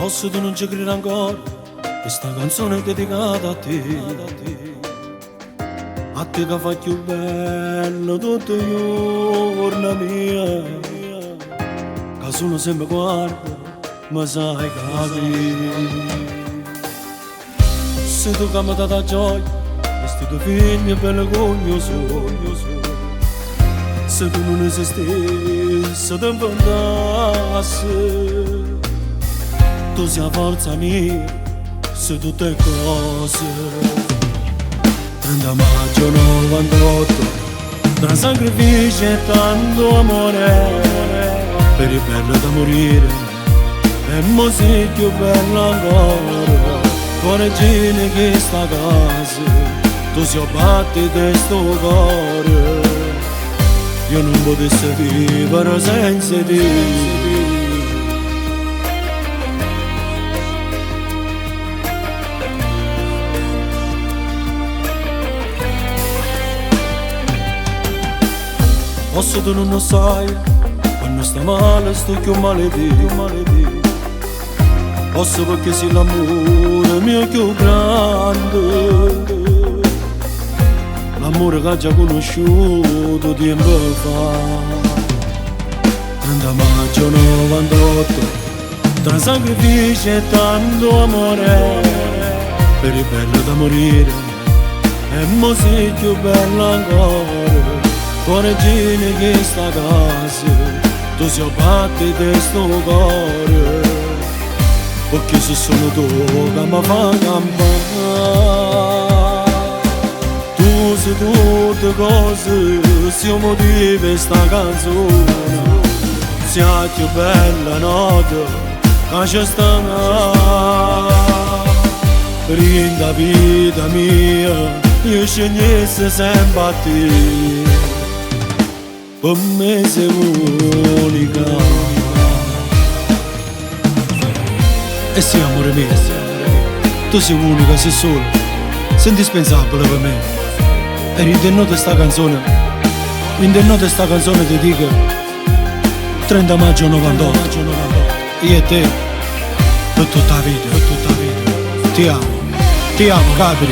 Forse tu non ci credi ancora, questa canzone è dedicata a te. A te che fai più bello tutti i giorni mia. Che sono sempre guarda, ma sai capire. Se tu che mi dà la gioia, questi tuoi figli bello cognoso. Se tu non esistessi, ti inventasse. Tu sei la forza mia, su tutte cose. 30 maggio 98, tra sacrifici e tanto amore, per il bello da morire, e mo sei più bello ancora. Cuore gine che sta casa, tu si abbatti di sto cuore. Io non potessi vivere senza te. Forse tu non lo sai, quando sta male sto più maledì. Forse perché sei l'amore mio più grande, l'amore che ho già conosciuto tempo fa. 30 maggio 98, tra sacrifici e tanto amore, per il bello da morire, e mo sei più bello ancora. Cuore gine che sta casa, tu si abbatti di sto cuore, perché se sono tu che mi fa campare. Tu sei tutte cose, siamo di questa canzone, sei la più bella notte che c'è stata. Rinda vita mia, io scegliessi sempre a te. Per me sei unica. E sì, amore mio, tu sei unica, sei sola, sei indispensabile per me. E rintenute sta canzone, ti dico 30 maggio 98, io e te, per tutta la vita. Ti amo, Capri.